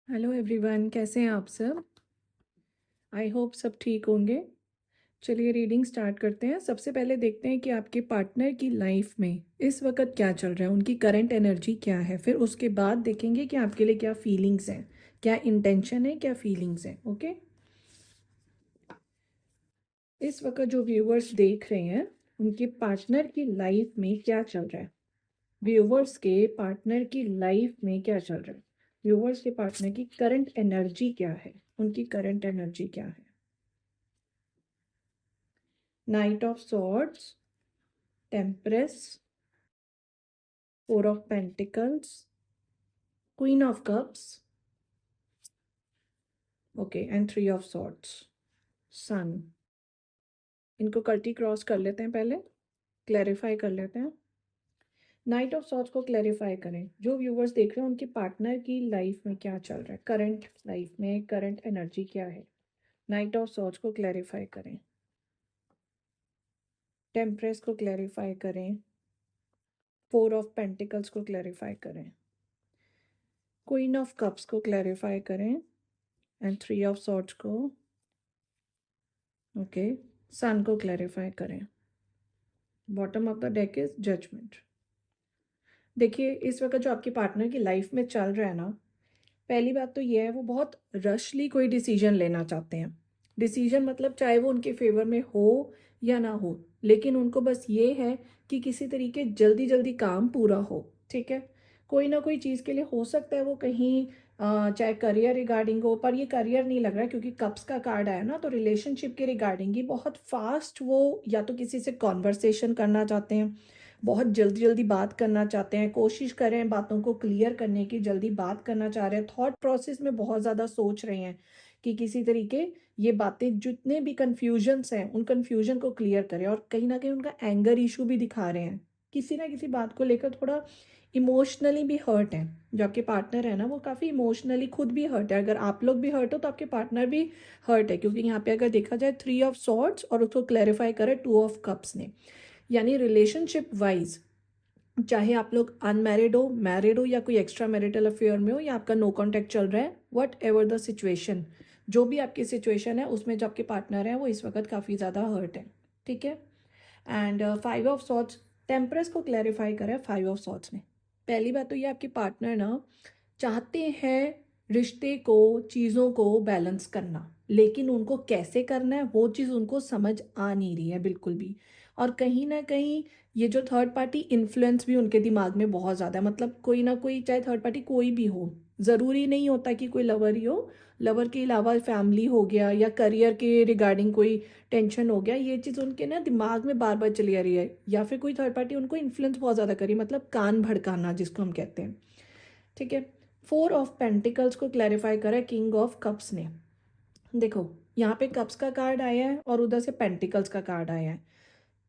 Hello everyone, कैसे हैं आप सब? आई होप सब ठीक होंगे। चलिए रीडिंग स्टार्ट करते हैं। सबसे पहले देखते हैं कि आपके पार्टनर की लाइफ में इस वक्त क्या चल रहा है, उनकी करंट एनर्जी क्या है। फिर उसके बाद देखेंगे कि आपके लिए क्या फीलिंग्स हैं, क्या इंटेंशन है, क्या फीलिंग्स हैं। ओके, इस वक्त जो व्यूअर्स देख रहे हैं उनके पार्टनर की लाइफ में क्या चल रहा है। व्यूअर्स के पार्टनर की लाइफ में क्या चल रहा है, व्यूअर्स के पार्टनर की करंट एनर्जी क्या है, उनकी करंट एनर्जी क्या है। Knight of Swords, Temperance, Four of Pentacles, Queen of Cups, okay, and Three of Swords, Sun। इनको कल्टी क्रॉस कर लेते हैं, पहले क्लैरिफाई कर लेते हैं। नाइट ऑफ सॉर्ड्स को क्लैरिफाई करें। जो व्यूवर्स देख रहे हैं उनके पार्टनर की लाइफ में क्या चल रहा है, करंट लाइफ में करंट एनर्जी क्या है। नाइट ऑफ सॉर्ड्स को क्लैरिफाई करें, टेम्परेस को क्लैरिफाई करें, फोर ऑफ पेंटिकल्स को क्लैरिफाई करें, क्वीन ऑफ कप्स को क्लैरिफाई करें, एंड थ्री ऑफ सॉर्ड्स को ओके, सन को क्लैरिफाई करें। Bottom of the deck is judgement. देखिए, इस वक्त जो आपके पार्टनर की लाइफ में चल रहा है ना, पहली बात तो ये है वो बहुत रशली कोई डिसीजन लेना चाहते हैं। डिसीजन मतलब चाहे वो उनके फेवर में हो या ना हो, लेकिन उनको बस ये है कि किसी तरीके जल्दी जल्दी काम पूरा हो। ठीक है, कोई ना कोई चीज़ के लिए हो सकता है वो कहीं चाहे करियर रिगार्डिंग हो, पर ये करियर नहीं लग रहा है क्योंकि कप्स का कार्ड आया ना, तो रिलेशनशिप के रिगार्डिंग ही बहुत फास्ट वो या तो किसी से कॉन्वर्सेशन करना चाहते हैं, बहुत जल्दी जल्दी बात करना चाहते हैं, कोशिश कर रहे हैं बातों को क्लियर करने की, जल्दी बात करना चाह रहे हैं, थॉट प्रोसेस में बहुत ज़्यादा सोच रहे हैं कि किसी तरीके ये बातें जितने भी कन्फ्यूजन्स हैं उन कन्फ्यूजन को क्लियर करें। और कहीं ना कहीं उनका एंगर इशू भी दिखा रहे हैं, किसी ना किसी बात को लेकर थोड़ा इमोशनली भी हर्ट है। जो आपके पार्टनर है ना वो काफ़ी इमोशनली खुद भी हर्ट है। अगर आप लोग भी हर्ट हो तो आपके पार्टनर भी हर्ट है, क्योंकि यहाँ पे अगर देखा जाए थ्री ऑफ सॉर्ड्स और उसको क्लैरिफाई करे टू ऑफ कप्स ने, यानी रिलेशनशिप वाइज चाहे आप लोग अनमैरिड हो, मैरिड हो या कोई एक्स्ट्रा मैरिटल अफेयर में हो या आपका नो कॉन्टैक्ट चल रहा है, वट एवर द सिचुएशन, जो भी आपकी सिचुएशन है उसमें जो आपके पार्टनर है वो इस वक्त काफ़ी ज़्यादा हर्ट है। ठीक है, एंड फाइव ऑफ सॉर्ट्स, टेम्परेस को क्लैरिफाई करें फाइव ऑफ सॉर्ट्स ने। पहली बात तो ये आपके पार्टनर ना चाहते हैं रिश्ते को, चीज़ों को बैलेंस करना, लेकिन उनको कैसे करना है वो चीज़ उनको समझ आ नहीं रही है बिल्कुल भी। और कहीं ना कहीं ये जो थर्ड पार्टी इन्फ्लुएंस भी उनके दिमाग में बहुत ज़्यादा है, मतलब कोई ना कोई, चाहे थर्ड पार्टी कोई भी हो, ज़रूरी नहीं होता कि कोई लवर ही हो, लवर के अलावा फैमिली हो गया या करियर के रिगार्डिंग कोई टेंशन हो गया, ये चीज़ उनके ना दिमाग में बार बार चली आ रही है, या फिर कोई थर्ड पार्टी उनको इन्फ्लुएंस बहुत ज़्यादा करी, मतलब कान भड़काना जिसको हम कहते हैं। ठीक है, फोर ऑफ पेंटिकल्स को क्लैरिफाई करा किंग ऑफ कप्स ने। देखो, यहाँ पे कप्स का कार्ड आया है और उधर से पेंटिकल्स का कार्ड आया है।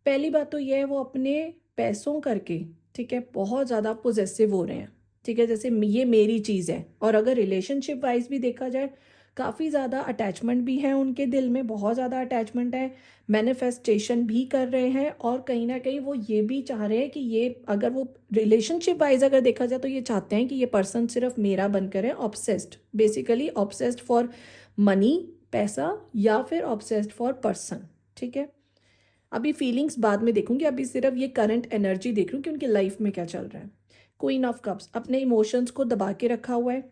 पहली बात तो ये है वो अपने पैसों करके, ठीक है, बहुत ज़्यादा पोजेसिव हो रहे हैं। ठीक है, जैसे ये मेरी चीज़ है। और अगर रिलेशनशिप वाइज भी देखा जाए, काफ़ी ज़्यादा अटैचमेंट भी है उनके दिल में, बहुत ज़्यादा अटैचमेंट है, मैनिफेस्टेशन भी कर रहे हैं, और कहीं ना कहीं वो ये भी चाह रहे हैं कि ये, अगर वो रिलेशनशिप वाइज अगर देखा जाए तो ये चाहते हैं कि ये पर्सन सिर्फ मेरा बनकर है, obsessed, basically obsessed for money, पैसा, या फिर ऑब्सेस्ड फॉर पर्सन। ठीक है, अभी फीलिंग्स बाद में देखूंगी, अभी सिर्फ ये करंट एनर्जी देख रही हूँ कि उनकी लाइफ में क्या चल रहा है। क्वीन ऑफ कप्स अपने इमोशंस को दबा के रखा हुआ है।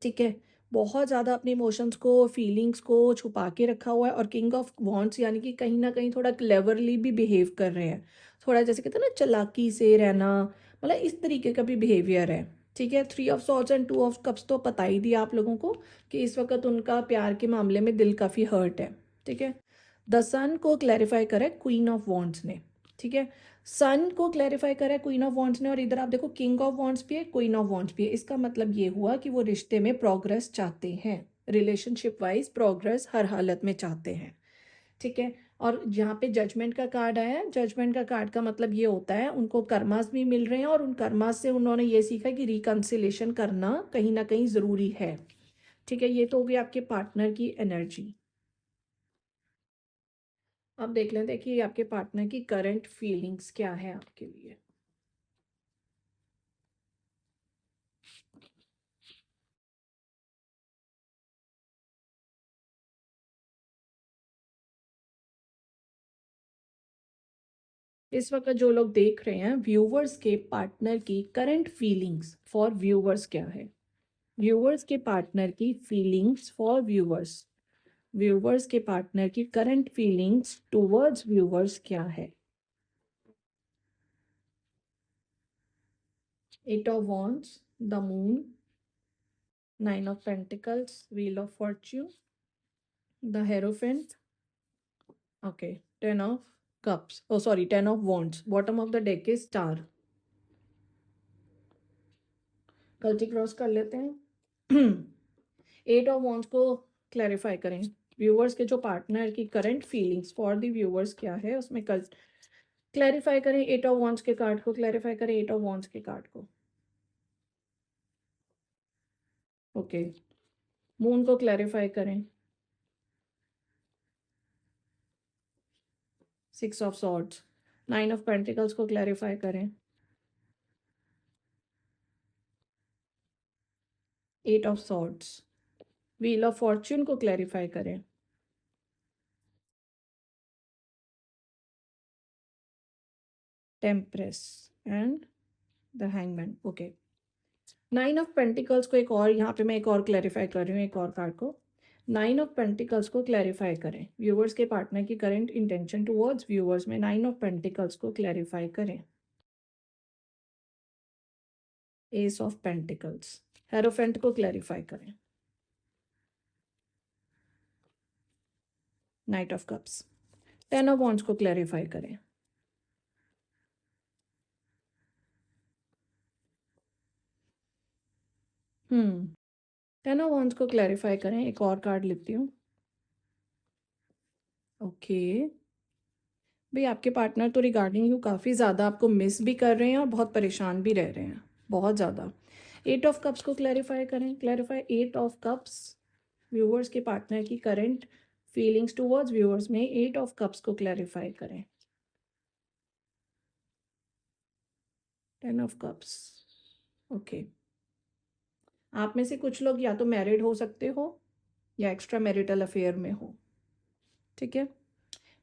ठीक है, बहुत ज़्यादा अपने इमोशंस को, फीलिंग्स को छुपा के रखा हुआ है। और किंग ऑफ वॉन्ट्स यानी कि कहीं ना कहीं थोड़ा क्लेवरली भी बिहेव कर रहे हैं, थोड़ा जैसे कहते हैं ना चालाकी से रहना, मतलब इस तरीके का भी बिहेवियर है। ठीक है, three of swords and two of cups तो पता ही दिया आप लोगों को कि इस वक्त उनका प्यार के मामले में दिल काफ़ी हर्ट है। ठीक है, द सन को क्लैरिफाई करा क्वीन ऑफ वॉन्ट्स ने। ठीक है, सन को क्लैरिफाई करा है क्वीन ऑफ वॉन्ट्स ने, और इधर आप देखो किंग ऑफ वॉन्ट्स भी है, क्वीन ऑफ वॉन्ट्स भी है। इसका मतलब ये हुआ कि वो रिश्ते में प्रोग्रेस चाहते हैं, रिलेशनशिप वाइज प्रोग्रेस हर हालत में चाहते हैं। ठीक है, और जहाँ पे जजमेंट का कार्ड आया है, जजमेंट का कार्ड का मतलब ये होता है उनको कर्मास भी मिल रहे हैं, और उन कर्मास से उन्होंने ये सीखा कि रिकन्सिलेशन करना कहीं ना कहीं ज़रूरी है। ठीक है, ये तो हो गई आपके पार्टनर की एनर्जी। अब देख लें, देखिए आपके पार्टनर की करंट फीलिंग्स क्या है आपके लिए। इस वक्त जो लोग देख रहे हैं, व्यूवर्स के पार्टनर की करंट फीलिंग्स फॉर व्यूवर्स क्या है? व्यूवर्स के पार्टनर की फीलिंग्स फॉर व्यूवर्स, व्यूवर्स के पार्टनर की करंट फीलिंग्स टुवर्ड्स व्यूवर्स क्या है? 8 of Wands, the Moon, 9 of Pentacles, Wheel of Fortune, the Hierophant, okay, 10 of Cups, oh sorry, 10 of Wands, bottom of the deck is Star. गलती cross कर लेते हैं। 8 of wands को clarify करें, viewers के जो पार्टनर की current feelings for the viewers क्या है, उसमें कल क्लैरिफाई करें। 8 ऑफ वॉन्ड्स के कार्ड को क्लैरिफाई करें, 8 ऑफ वॉन्ड्स के कार्ड को, ओके। मून को क्लैरिफाई करें, 6 ऑफ सॉर्ड्स, 9 ऑफ पेंटिकल्स को क्लैरिफाई करें, 8 of swords, wheel of Fortune को क्लैरिफाई करें, टेम्प्रेस and the hangman, okay. 9 of pentacles को एक और, यहाँ पे मैं एक और क्लैरिफाई कर रही हूँ, एक और कार्ड को। 9 ऑफ पेंटिकल्स को क्लैरिफाई करें, व्यूवर्स के पार्टनर की करंट इंटेंशन टुवर्ड्स व्यूवर्स में 9 ऑफ पेंटिकल्स को क्लैरिफाई करें। एस ऑफ पेंटिकल्स, हेरोफेंट को क्लैरिफाई करें, night of cups, 10 of wands को क्लैरिफाई करें, हम्म 10 ऑफ वॉन्ड्स को क्लैरिफाई करें। एक और कार्ड लेती हूँ, ओके। भाई आपके पार्टनर तो रिगार्डिंग यू काफ़ी ज़्यादा आपको मिस भी कर रहे हैं और बहुत परेशान भी रह रहे हैं, बहुत ज़्यादा। 8 ऑफ कप्स को क्लैरिफाई करें, क्लैरिफाई 8 ऑफ कप्स, व्यूवर्स के पार्टनर की करंट फीलिंग्स टुवर्ड्स व्यूवर्स में 8 ऑफ कप्स को क्लैरिफाई करें, 10 ऑफ कप्स, ओके। आप में से कुछ लोग या तो मैरिड हो सकते हो या एक्स्ट्रा मैरिटल अफेयर में हो, ठीक है।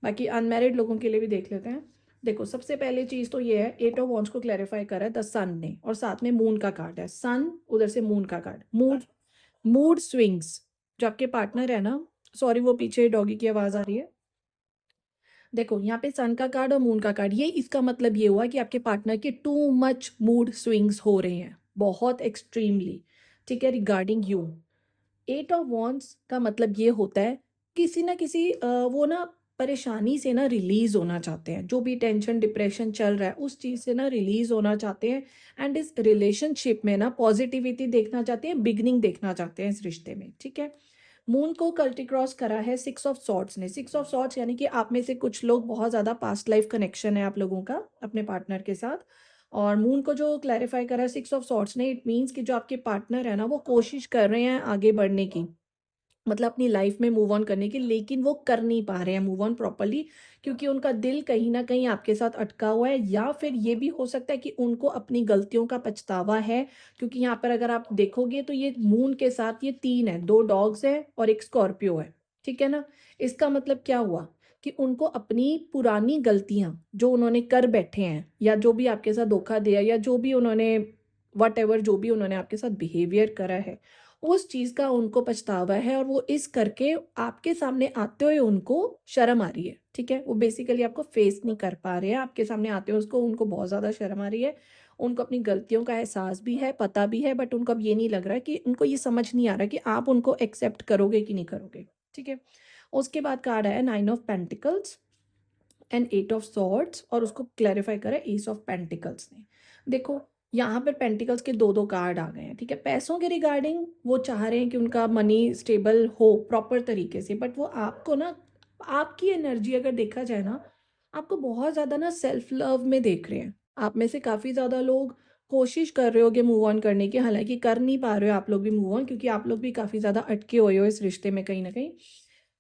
बाकी अनमैरिड लोगों के लिए भी देख लेते हैं। देखो सबसे पहले चीज़ तो ये है, 8 ऑफ वॉन्ड्स को क्लैरिफाई करा है द सन ने, और साथ में मून का कार्ड है, सन उधर से मून का कार्ड, मूड स्विंग्स। जो आपके पार्टनर है ना, सॉरी वो पीछे डॉगी की आवाज़ आ रही है। देखो यहाँ पे सन का कार्ड और मून का कार्ड, ये इसका मतलब ये हुआ कि आपके पार्टनर के टू मच मूड स्विंग्स हो रहे हैं, बहुत एक्सट्रीमली, ठीक है, रिगार्डिंग यू। 8 ऑफ वॉन्ड्स का मतलब ये होता है किसी ना किसी वो ना परेशानी से ना रिलीज होना चाहते हैं, जो भी टेंशन डिप्रेशन चल रहा है उस चीज़ से ना रिलीज होना चाहते हैं, एंड इस रिलेशनशिप में ना पॉजिटिविटी देखना चाहते हैं, बिगनिंग देखना चाहते हैं इस रिश्ते में, ठीक है। मून को कल्टी क्रॉस करा है 6 ऑफ सॉर्ड्स ने, 6 ऑफ सॉर्ड्स यानी कि आप में से कुछ लोग, बहुत ज़्यादा पास्ट लाइफ कनेक्शन है आप लोगों का अपने पार्टनर के साथ। और मून को जो क्लैरिफाई करा है 6 ऑफ सॉर्ड्स ने, इट मीन्स कि जो आपके पार्टनर है ना वो कोशिश कर रहे हैं आगे बढ़ने की, मतलब अपनी लाइफ में मूव ऑन करने की, लेकिन वो कर नहीं पा रहे हैं मूव ऑन प्रॉपरली, क्योंकि उनका दिल कहीं ना कहीं आपके साथ अटका हुआ है, या फिर ये भी हो सकता है कि उनको अपनी गलतियों का पछतावा है। क्योंकि यहाँ पर अगर आप देखोगे तो ये मून के साथ ये 3 है, 2 डॉग्स है और एक स्कॉर्पियो है, ठीक है ना। इसका मतलब क्या हुआ कि उनको अपनी पुरानी गलतियां जो उन्होंने कर बैठे हैं, या जो भी आपके साथ धोखा दिया, या जो भी उन्होंने वट एवर जो भी उन्होंने आपके साथ बिहेवियर करा है, उस चीज़ का उनको पछतावा है, और वो इस करके आपके सामने आते हुए उनको शर्म आ रही है, ठीक है। वो बेसिकली आपको फेस नहीं कर पा रहे हैं, आपके सामने आते हुए उसको उनको बहुत ज़्यादा शर्म आ रही है। उनको अपनी गलतियों का एहसास भी है, पता भी है, बट उनको अब ये नहीं लग रहा है कि, उनको ये समझ नहीं आ रहा कि आप उनको एक्सेप्ट करोगे कि नहीं करोगे, ठीक है। उसके बाद कार्ड आया 9 of pentacles and 8 of swords, और उसको क्लैरिफाई करा एस ऑफ पेंटिकल्स ने। देखो यहाँ पर पेंटिकल्स के 2 कार्ड आ गए हैं, ठीक है। पैसों के रिगार्डिंग वो चाह रहे हैं कि उनका मनी स्टेबल हो प्रॉपर तरीके से, बट वो आपको ना, आपकी एनर्जी अगर देखा जाए ना, आपको बहुत ज़्यादा ना सेल्फ लव में देख रहे हैं। आप में से काफ़ी ज़्यादा लोग कोशिश कर रहे हो कि मूव ऑन करने की, हालांकि कर नहीं पा रहे हो आप लोग भी मूव ऑन, क्योंकि आप लोग भी काफ़ी ज़्यादा अटके हुए हो इस रिश्ते में कहीं ना कहीं।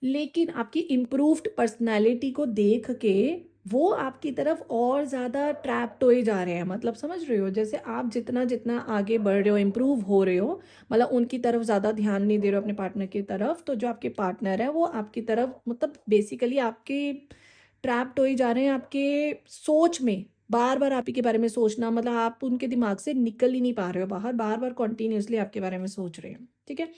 लेकिन आपकी इम्प्रूव्ड पर्सनैलिटी को देख के वो आपकी तरफ और ज़्यादा ट्रैप्ड होए जा रहे हैं, मतलब समझ रहे हो, जैसे आप जितना जितना आगे बढ़ रहे हो, इम्प्रूव हो रहे हो, मतलब उनकी तरफ ज़्यादा ध्यान नहीं दे रहे हो अपने पार्टनर की तरफ, तो जो आपके पार्टनर है वो आपकी तरफ, मतलब बेसिकली आपके ट्रैप्ड हो ही जा रहे हैं आपके सोच में, बार बार आप ही के बारे में सोचना, मतलब आप उनके दिमाग से निकल ही नहीं पा रहे हो बाहर, बार बार कॉन्टिन्यूसली आपके बारे में सोच रहे हैं। ठीक है,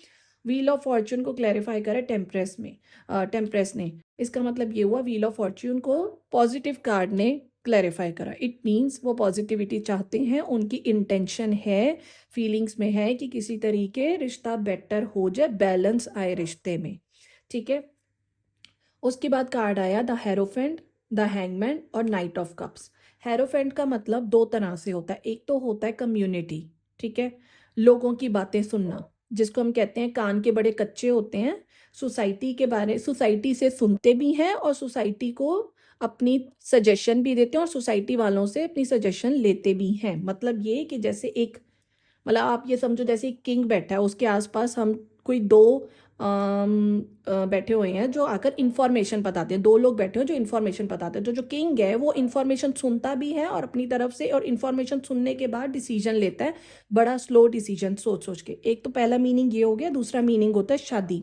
व्हील ऑफ फॉर्च्यून को क्लैरिफाई करें टेम्परेस में, टेम्परेस ने। इसका मतलब ये हुआ व्हील ऑफ फॉर्च्यून को पॉजिटिव कार्ड ने क्लैरिफाई करा। इट मीन्स वो पॉजिटिविटी चाहते हैं, उनकी इंटेंशन है, फीलिंग्स में है कि किसी तरीके रिश्ता बेटर हो जाए, बैलेंस आए रिश्ते में। ठीक है, उसके बाद कार्ड आया द हेरोफेंट, द हैंगमैन और नाइट ऑफ कप्स। हेरोफेंट का मतलब दो तरह से होता है, एक तो होता है कम्युनिटी, ठीक है, लोगों की बातें सुनना, जिसको हम कहते हैं कान के बड़े कच्चे होते हैं, सोसाइटी के बारे, सोसाइटी से सुनते भी हैं और सोसाइटी को अपनी सजेशन भी देते हैं और सोसाइटी वालों से अपनी सजेशन लेते भी हैं। मतलब ये कि जैसे एक, मतलब आप ये समझो जैसे एक किंग बैठा है, उसके आसपास हम कोई दो बैठे हुए हैं जो आकर इन्फॉर्मेशन बताते हैं, दो लोग बैठे हो जो इन्फॉर्मेशन बताते हैं। जो जो किंग है वो इन्फॉर्मेशन सुनता भी है और अपनी तरफ से, और इन्फॉर्मेशन सुनने के बाद डिसीजन लेता है, बड़ा स्लो डिसीजन सोच सोच के। एक तो पहला मीनिंग ये हो गया, दूसरा मीनिंग होता है शादी।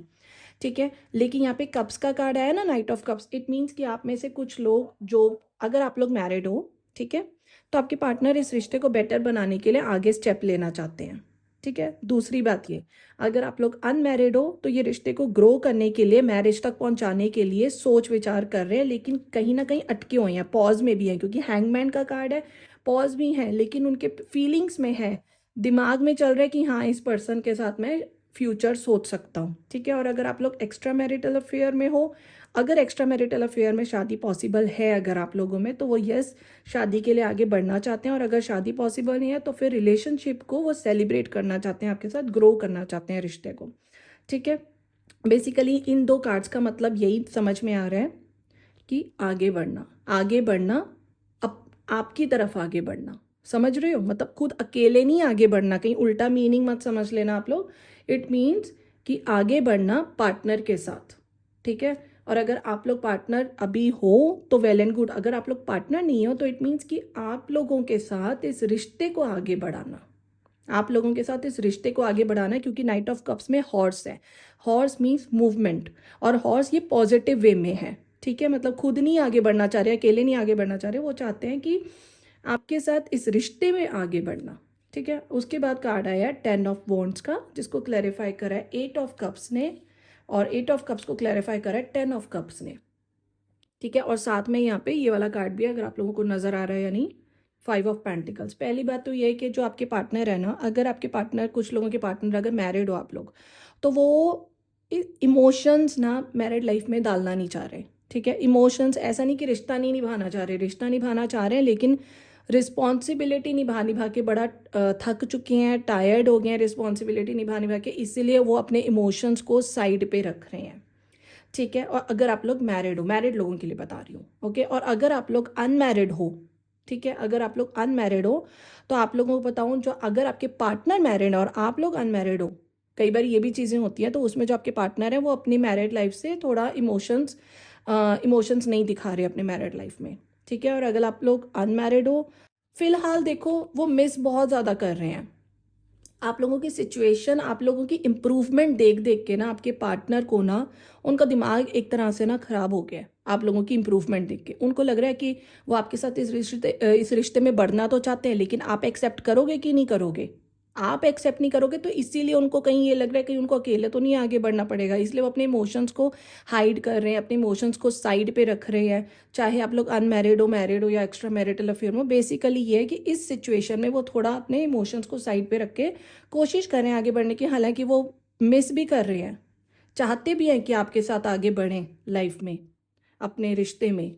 ठीक है, लेकिन यहाँ पे कप्स का कार्ड आया ना, night of cups, it means कि आप में से कुछ लोग जो, अगर आप लोग मैरिड हो, ठीक है, तो आपके पार्टनर इस रिश्ते को बेटर बनाने के लिए आगे स्टेप लेना चाहते हैं। ठीक है, दूसरी बात ये, अगर आप लोग अनमैरिड हो तो ये रिश्ते को ग्रो करने के लिए, मैरिज तक पहुंचाने के लिए सोच विचार कर रहे हैं, लेकिन कहीं ना कहीं अटके हुए हैं, पॉज में भी हैं, क्योंकि हैंगमैन का कार्ड है, पॉज भी है, लेकिन उनके फीलिंग्स में है, दिमाग में चल रहा है कि हाँ इस पर्सन के साथ मैं फ्यूचर सोच सकता हूँ। ठीक है, और अगर आप लोग एक्स्ट्रा मैरिटल अफेयर में हो, अगर एक्स्ट्रा मैरिटल अफेयर में शादी पॉसिबल है अगर आप लोगों में, तो वो यस, शादी के लिए आगे बढ़ना चाहते हैं, और अगर शादी पॉसिबल नहीं है तो फिर रिलेशनशिप को वो सेलिब्रेट करना चाहते हैं, आपके साथ ग्रो करना चाहते हैं रिश्ते को। ठीक है, बेसिकली इन दो कार्ड्स का मतलब यही समझ में आ रहा है कि आगे बढ़ना, आगे बढ़ना, आपकी तरफ आगे बढ़ना। समझ रहे हो, मतलब खुद अकेले नहीं आगे बढ़ना, कहीं उल्टा मीनिंग मत समझ लेना आप लोग। इट मीन्स कि आगे बढ़ना पार्टनर के साथ। ठीक है, और अगर आप लोग पार्टनर अभी हो तो वेल एंड गुड, अगर आप लोग पार्टनर नहीं हो तो इट मीन्स कि आप लोगों के साथ इस रिश्ते को आगे बढ़ाना, आप लोगों के साथ इस रिश्ते को आगे बढ़ाना है, क्योंकि नाइट ऑफ कप्स में हॉर्स है, हॉर्स मीन्स मूवमेंट, और हॉर्स ये पॉजिटिव वे में है। ठीक है, मतलब खुद नहीं आगे बढ़ना चाह रहे, अकेले नहीं आगे बढ़ना चाह रहे, वो चाहते हैं कि आपके साथ इस रिश्ते में आगे बढ़ना। ठीक है, उसके बाद कार्ड आया 10 ऑफ वॉन्ड्स का, जिसको क्लैरिफाई करा है 8 ऑफ कप्स ने, और 8 ऑफ कप्स को क्लैरिफाई करा है 10 ऑफ कप्स ने। ठीक है, और साथ में यहाँ पे ये वाला कार्ड भी है, अगर आप लोगों को नजर आ रहा है या नहीं, 5 ऑफ पेंटिकल्स। पहली बात तो ये है कि जो आपके पार्टनर है ना, अगर आपके पार्टनर, कुछ लोगों के पार्टनर अगर मैरिड हो आप लोग, तो वो इमोशंस ना मैरिड लाइफ में डालना नहीं चाह रहे। ठीक है, इमोशंस ऐसा नहीं कि रिश्ता नहीं निभाना चाह रहे, रिश्ता निभाना चाह रहे हैं, लेकिन रिस्पॉन्सिबिलिटी निभा निभा के बड़ा थक चुके हैं, टायर्ड हो गए हैं रिस्पॉन्सिबिलिटी निभा निभा के, इसीलिए वो अपने इमोशंस को साइड पे रख रहे हैं। ठीक है, और अगर आप लोग मैरिड हो, मैरिड लोगों के लिए बता रही हूँ, ओके, और अगर आप लोग अनमैरिड हो, ठीक है, अगर आप लोग अनमैरिड हो तो आप लोगों को बताऊँ, जो अगर आपके पार्टनर मैरिड है और आप लोग अनमैरिड हो, कई बार ये भी चीज़ें होती हैं, तो उसमें जो आपके पार्टनर है वो अपनी मैरिड लाइफ से थोड़ा इमोशंस नहीं दिखा रहे अपने मैरिड लाइफ में। ठीक है, और अगर आप लोग अनमैरिड हो, फिलहाल देखो वो मिस बहुत ज़्यादा कर रहे हैं आप लोगों की सिचुएशन, आप लोगों की इम्प्रूवमेंट देख देख के ना, आपके पार्टनर को ना, उनका दिमाग एक तरह से ना खराब हो गया है आप लोगों की इम्प्रूवमेंट देख के। उनको लग रहा है कि वो आपके साथ इस रिश्ते में बढ़ना तो चाहते हैं, लेकिन आप एक्सेप्ट करोगे कि नहीं करोगे। आप एक्सेप्ट नहीं करोगे, तो इसीलिए उनको कहीं ये लग रहा है कि उनको अकेले तो नहीं आगे बढ़ना पड़ेगा, इसलिए वो अपने इमोशंस को हाइड कर रहे हैं, अपने इमोशंस को साइड पे रख रहे हैं। चाहे आप लोग अनमैरिड हो, मैरिड हो, या एक्स्ट्रा मैरिटल अफेयर में, बेसिकली ये है कि इस सिचुएशन में वो थोड़ा अपने इमोशंस को साइड पे रख के कोशिश कर रहे हैं आगे बढ़ने की। हालांकि वो मिस भी कर रहे हैं, चाहते भी हैं कि आपके साथ आगे बढ़ें लाइफ में, अपने रिश्ते में,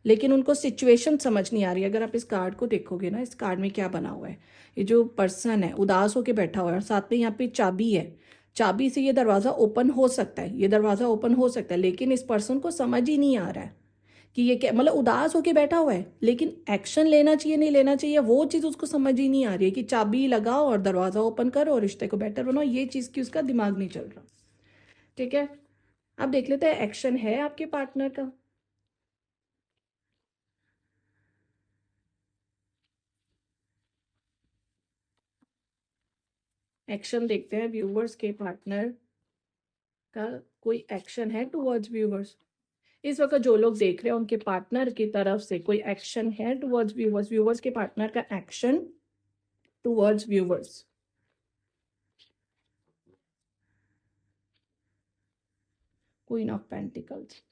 लेकिन उनको सिचुएशन समझ नहीं आ रही। अगर आप इस कार्ड को देखोगे ना, इस कार्ड में क्या बना हुआ है, ये जो पर्सन है उदास होके बैठा हुआ है, और साथ में यहाँ पे चाबी है, चाबी से ये दरवाज़ा ओपन हो सकता है, ये दरवाज़ा ओपन हो सकता है, लेकिन इस पर्सन को समझ ही नहीं आ रहा है कि ये क्या, मतलब उदास होके बैठा हुआ है, लेकिन एक्शन लेना चाहिए नहीं लेना चाहिए, वो चीज़ उसको समझ ही नहीं आ रही है कि चाबी लगाओ और दरवाज़ा ओपन करो और रिश्ते को बेटर बनाओ, ये चीज़ की उसका दिमाग नहीं चल रहा। ठीक है, अब देख लेते हैं एक्शन है आपके पार्टनर का। एक्शन देखते हैं व्यूवर्स के पार्टनर का, कोई एक्शन है टुवर्ड्स व्यूवर्स। इस वक्त जो लोग देख रहे हैं उनके पार्टनर की तरफ से कोई एक्शन है टुवर्ड्स व्यूवर्स, व्यूवर्स के पार्टनर का action towards viewers. Queen of pentacles.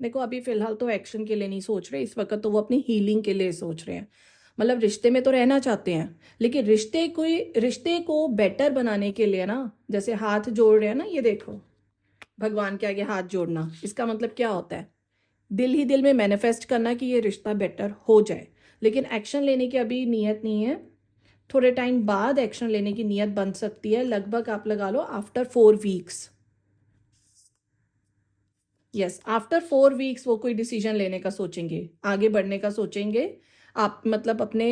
देखो अभी फिलहाल तो एक्शन के लिए नहीं सोच रहे, इस वक्त तो वो अपनी हीलिंग के लिए सोच रहे हैं। मतलब रिश्ते में तो रहना चाहते हैं, लेकिन रिश्ते को बेटर बनाने के लिए ना, जैसे हाथ जोड़ रहे हैं ना, ये देखो भगवान के आगे हाथ जोड़ना, इसका मतलब क्या होता है? दिल ही दिल में मैनिफेस्ट करना कि ये रिश्ता बेटर हो जाए, लेकिन एक्शन लेने की अभी नीयत नहीं है। थोड़े टाइम बाद एक्शन लेने की नीयत बन सकती है, लगभग आप लगा लो after 4 weeks. Yes, after 4 weeks वो कोई डिसीजन लेने का सोचेंगे, आगे बढ़ने का सोचेंगे। आप मतलब अपने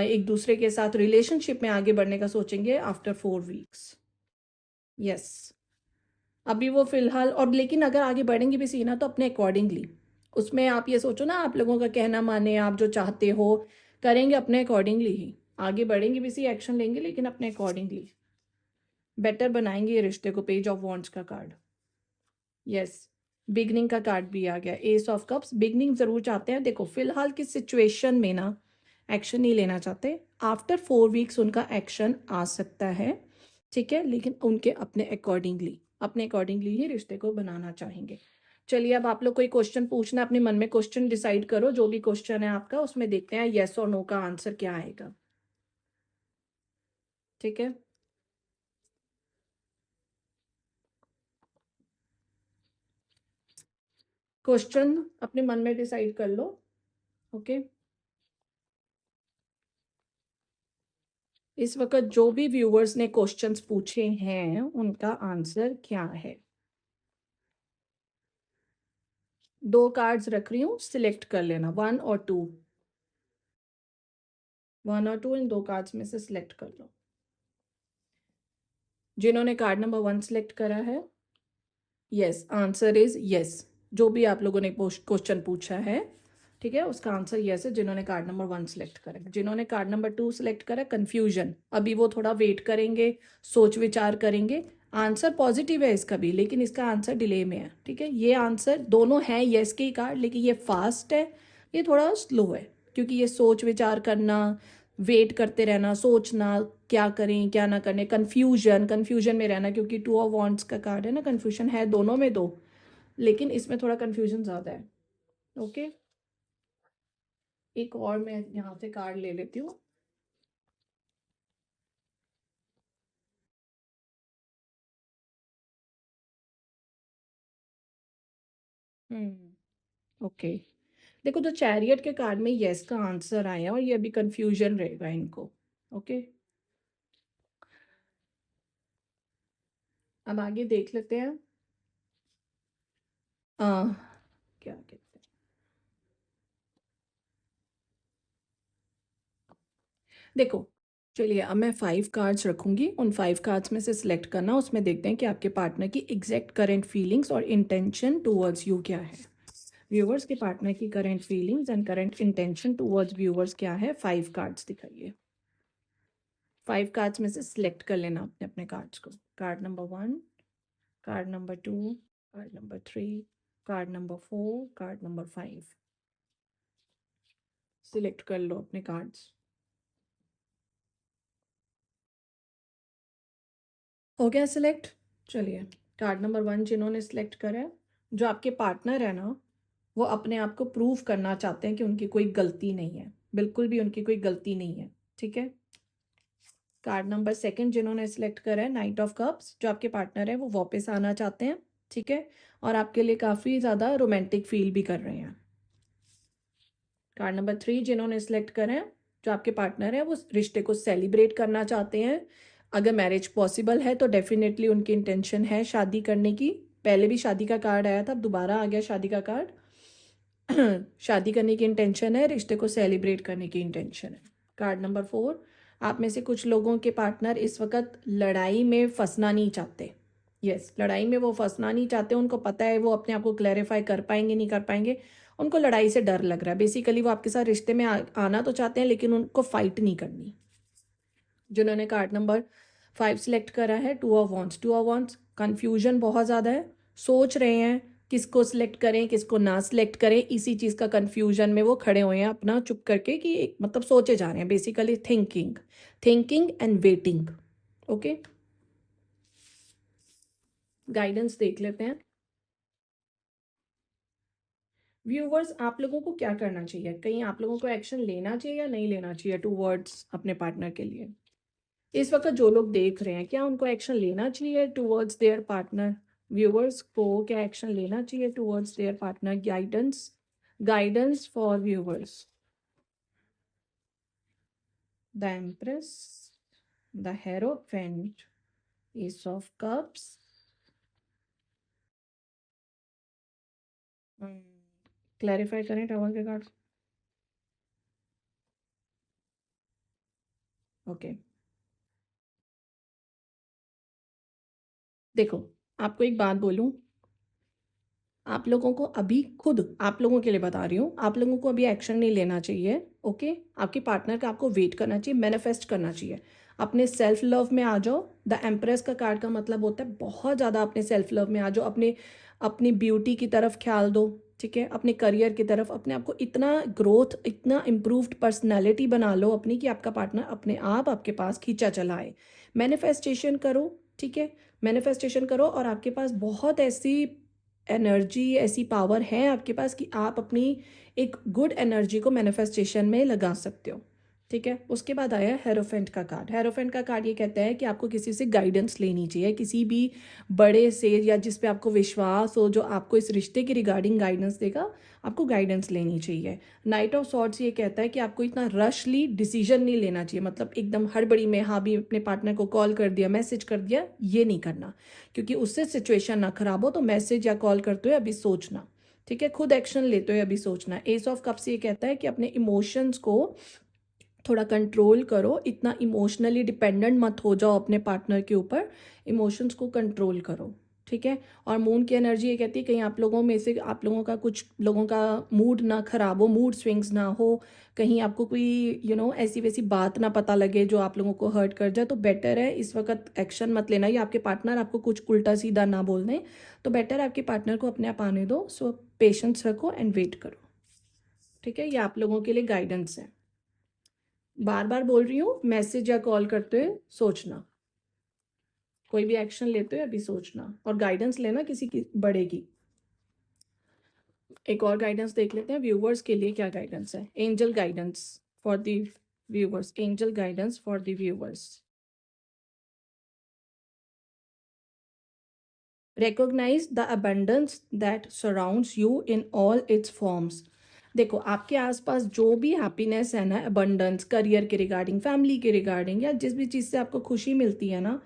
एक दूसरे के साथ रिलेशनशिप में आगे बढ़ने का सोचेंगे आफ्टर 4 वीक्स। यस, अभी वो फिलहाल, और लेकिन अगर आगे बढ़ेंगे भी सी ना तो अपने अकॉर्डिंगली। उसमें आप ये सोचो ना, आप लोगों का कहना माने, आप जो चाहते हो करेंगे अपने अकॉर्डिंगली ही। आगे बढ़ेंगे भी सी, एक्शन लेंगे, लेकिन अपने अकॉर्डिंगली बेटर बनाएंगे ये रिश्ते को। पेज ऑफ वॉन्ड्स का कार्ड, यस, बिगनिंग का कार्ड भी आ गया। एस ऑफ कप्स, बिगनिंग जरूर चाहते हैं। देखो फिलहाल की सिचुएशन में ना एक्शन नहीं लेना चाहते, आफ्टर 4 वीक्स उनका एक्शन आ सकता है, ठीक है, लेकिन उनके अपने अकॉर्डिंगली ही रिश्ते को बनाना चाहेंगे। चलिए अब आप लोग कोई क्वेश्चन पूछना, अपने मन में क्वेश्चन डिसाइड करो, जो भी क्वेश्चन है आपका उसमें देखते हैं येस और नो का आंसर क्या आएगा, ठीक है। क्वेश्चन अपने मन में डिसाइड कर लो, ओके। इस वक्त जो भी व्यूअर्स ने क्वेश्चंस पूछे हैं उनका आंसर क्या है? 2 कार्ड्स रख रही हूँ, सिलेक्ट कर लेना, 1 और 2, 1 और 2 इन 2 कार्ड्स में से सिलेक्ट कर लो। जिन्होंने कार्ड नंबर 1 सिलेक्ट करा है, यस, आंसर इज यस। जो भी आप लोगों ने क्वेश्चन पूछा है, ठीक है, उसका आंसर यस है, जिन्होंने कार्ड नंबर 1 सिलेक्ट करा। जिन्होंने कार्ड नंबर 2 सिलेक्ट करा, कंफ्यूजन, अभी वो थोड़ा वेट करेंगे, सोच विचार करेंगे। आंसर पॉजिटिव है इसका भी, लेकिन इसका आंसर डिले में है, ठीक है। ये आंसर दोनों है यस के ही कार्ड, लेकिन ये फास्ट है, ये थोड़ा स्लो है, क्योंकि ये सोच विचार करना, वेट करते रहना, सोचना क्या करें क्या ना करने, कंफ्यूजन में रहना, क्योंकि 2 ऑफ वॉन्ड्स का कार्ड है ना, कंफ्यूजन है दोनों में दो, लेकिन इसमें थोड़ा कंफ्यूजन ज़्यादा है, ओके। एक और मैं यहाँ से कार्ड ले लेती हूँ। ओके, देखो तो चैरियट के कार्ड में यस का आंसर आया, और ये अभी कंफ्यूजन रहेगा इनको, ओके। अब आगे देख लेते हैं, क्या कहते हैं, देखो चलिए अब मैं 5 कार्ड्स रखूंगी, उन 5 कार्ड्स में से सिलेक्ट करना, उसमें देखते हैं कि आपके पार्टनर की एग्जैक्ट करंट फीलिंग्स और इंटेंशन टूवर्ड्स यू क्या है। व्यूवर्स के पार्टनर की current feelings and current intention towards viewers क्या है, 5 कार्ड्स दिखाइए। 5 कार्ड्स में से सिलेक्ट कर लेना अपने अपने कार्ड्स को। Card number 1, card number 2, card number 3, card number 4, card number 5। Select कर लो अपने कार्ड्स। हो गया सिलेक्ट? चलिए, कार्ड नंबर 1 जिन्होंने सिलेक्ट करा है, जो आपके पार्टनर है ना, वो अपने आप को प्रूव करना चाहते हैं कि उनकी कोई गलती नहीं है, बिल्कुल भी उनकी कोई गलती नहीं है, ठीक है। कार्ड नंबर 2 जिन्होंने सिलेक्ट करा है, नाइट ऑफ कप्स, जो आपके पार्टनर है वो वापस आना चाहते हैं, ठीक है, और आपके लिए काफ़ी ज़्यादा रोमांटिक फील भी कर रहे हैं। कार्ड नंबर 3 जिन्होंने सिलेक्ट करा है, जो आपके पार्टनर है वो रिश्ते को सेलिब्रेट करना चाहते हैं। अगर मैरिज पॉसिबल है तो डेफिनेटली उनकी इंटेंशन है शादी करने की। पहले भी शादी का कार्ड आया था, अब दोबारा आ गया शादी का कार्ड। शादी करने की इंटेंशन है, रिश्ते को सेलिब्रेट करने की इंटेंशन है। कार्ड नंबर 4, आप में से कुछ लोगों के पार्टनर इस वक्त लड़ाई में फंसना नहीं चाहते। यस, लड़ाई में वो फंसना नहीं चाहते, उनको पता है वो अपने आप को क्लैरिफाई कर पाएंगे नहीं कर पाएंगे, उनको लड़ाई से डर लग रहा है। बेसिकली वो आपके साथ रिश्ते में आना तो चाहते हैं, लेकिन उनको फाइट नहीं करनी। जिन्होंने कार्ड नंबर 5 सिलेक्ट करा है, 2 of wands, 2 of wands, confusion बहुत ज़्यादा है, सोच रहे हैं किसको सिलेक्ट करें किसको ना सिलेक्ट करें, इसी चीज़ का कन्फ्यूजन में वो खड़े हुए हैं अपना चुप करके कि मतलब सोचे जा रहे हैं, basically thinking and waiting. Okay, guidance देख लेते हैं। व्यूवर्स, आप लोगों को क्या करना चाहिए, कहीं आप लोगों को एक्शन लेना चाहिए या नहीं लेना चाहिए टूवर्ड्स अपने पार्टनर के लिए? इस वक्त जो लोग देख रहे हैं, क्या उनको एक्शन लेना चाहिए टूवर्ड्स देयर पार्टनर? व्यूवर्स को क्या एक्शन लेना चाहिए towards their partner? Guidance for viewers. The empress, the hierophant, S of cups, clarify करें टावर के कार्ड। ओके, देखो आपको एक बात बोलूं, आप लोगों को अभी खुद आप लोगों के लिए बता रही हूँ, आप लोगों को अभी एक्शन नहीं लेना चाहिए। ओके, आपके पार्टनर का आपको वेट करना चाहिए, मैनिफेस्ट करना चाहिए, अपने सेल्फ लव में आ जाओ। द एम्प्रेस का कार्ड का मतलब होता है बहुत ज़्यादा अपने सेल्फ लव में आ जाओ, अपने अपनी ब्यूटी की तरफ ख्याल दो, ठीक है, अपने करियर की तरफ, अपने आप को इतना ग्रोथ, इतना इम्प्रूव्ड पर्सनैलिटी बना लो अपनी कि आपका पार्टनर अपने आप आपके पास खींचा चला आए। मैनिफेस्टेशन करो, ठीक है, मैनिफेस्टेशन करो, और आपके पास बहुत ऐसी एनर्जी, ऐसी पावर है आपके पास कि आप अपनी एक गुड एनर्जी को मैनिफेस्टेशन में लगा सकते हो, ठीक है। उसके बाद आया हेरोफेंट का कार्ड। हेरोफेंट का कार्ड ये कहता है कि आपको किसी से गाइडेंस लेनी चाहिए, किसी भी बड़े से या जिस पे आपको विश्वास हो, जो आपको इस रिश्ते की रिगार्डिंग गाइडेंस देगा, आपको गाइडेंस लेनी चाहिए। नाइट ऑफ सॉर्ड्स ये कहता है कि आपको इतना रशली डिसीजन नहीं लेना चाहिए, मतलब एकदम हड़बड़ी में हाँ भी अपने पार्टनर को कॉल कर दिया, मैसेज कर दिया, ये नहीं करना, क्योंकि उससे सिचुएशन ना खराब हो। तो मैसेज या कॉल करते हुए अभी सोचना, ठीक है, खुद एक्शन लेते हुए अभी सोचना। एस ऑफ कप्स ये कहता है कि अपने इमोशंस को थोड़ा कंट्रोल करो, इतना इमोशनली डिपेंडेंट मत हो जाओ अपने पार्टनर के ऊपर, इमोशंस को कंट्रोल करो, ठीक है। और मून की एनर्जी ये कहती है कहीं आप लोगों में से, आप लोगों का, कुछ लोगों का मूड ना खराब हो, मूड स्विंग्स ना हो, कहीं आपको कोई ऐसी वैसी बात ना पता लगे जो आप लोगों को हर्ट कर जाए, तो बेटर है इस वक्त एक्शन मत लेना, या आपके पार्टनर आपको कुछ उल्टा सीधा ना बोल दें, तो बेटर है आपके पार्टनर को अपने आप आने दो। सो पेशेंस रखो एंड वेट करो, ठीक है। ये आप लोगों के लिए गाइडेंस है। बार बार बोल रही हूँ, मैसेज या कॉल करते हुए सोचना, कोई भी एक्शन लेते हुए अभी सोचना, और गाइडेंस लेना किसी की बड़े की। एक और गाइडेंस देख लेते हैं व्यूवर्स के लिए, क्या गाइडेंस है। Angel guidance for the viewers, angel guidance for the viewers. Recognize the abundance that surrounds you in all its forms. देखो आपके आसपास जो भी हैप्पीनेस है ना, अबंडेंस, करियर के रिगार्डिंग, फैमिली के रिगार्डिंग, या जिस भी चीज़ से आपको खुशी मिलती है ना,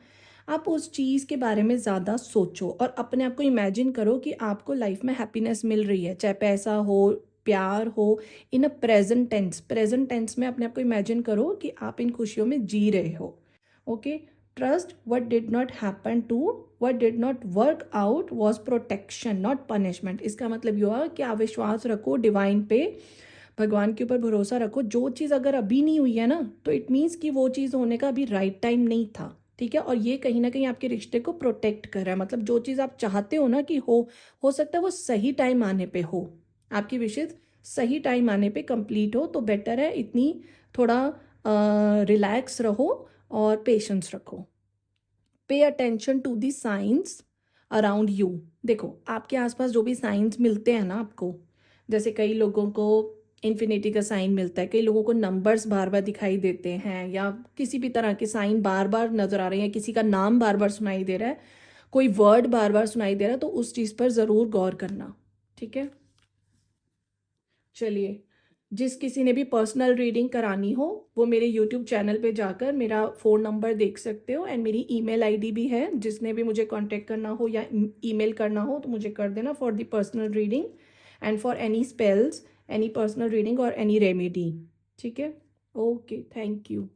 आप उस चीज़ के बारे में ज़्यादा सोचो और अपने आप को इमेजिन करो कि आपको लाइफ में हैप्पीनेस मिल रही है, चाहे पैसा हो, प्यार हो, इन अ प्रेजेंट टेंस में अपने आप को इमेजिन करो कि आप इन खुशियों में जी रहे हो। Okay, trust what did not happen to, what did not work out was protection not punishment. इसका मतलब ये हुआ कि आप विश्वास रखो डिवाइन पे, भगवान के ऊपर भरोसा रखो। जो चीज़ अगर अभी नहीं हुई है ना, तो इट मीन्स कि वो चीज़ होने का अभी राइट टाइम नहीं था, ठीक है। और ये कहीं ना कहीं आपके रिश्ते को प्रोटेक्ट कर रहा है, मतलब जो चीज़ आप चाहते हो ना कि हो सकता है वो सही टाइम आने पे हो, आपकी विशेष सही टाइम आने पे कंप्लीट हो, तो बेटर है इतनी थोड़ा रिलैक्स रहो और पेशेंस रखो। Pay attention to the signs around you. देखो आपके आसपास जो भी साइंस मिलते हैं ना आपको, जैसे कई लोगों को इन्फिनिटी का साइन मिलता है, कई लोगों को नंबर्स बार बार दिखाई देते हैं, या किसी भी तरह के साइन बार बार नजर आ रहे हैं, किसी का नाम बार बार सुनाई दे रहा है, कोई वर्ड बार बार सुनाई दे रहा है, तो उस चीज़ पर ज़रूर गौर करना, ठीक है। चलिए, जिस किसी ने भी पर्सनल रीडिंग करानी हो वो मेरे यूट्यूब चैनल पे जाकर मेरा फ़ोन नंबर देख सकते हो, एंड मेरी ईमेल आईडी भी है, जिसने भी मुझे कांटेक्ट करना हो या ईमेल करना हो तो मुझे कर देना, for the personal reading and for any spells, any personal reading और एनी रेमेडी, ठीक है। Okay, thank you.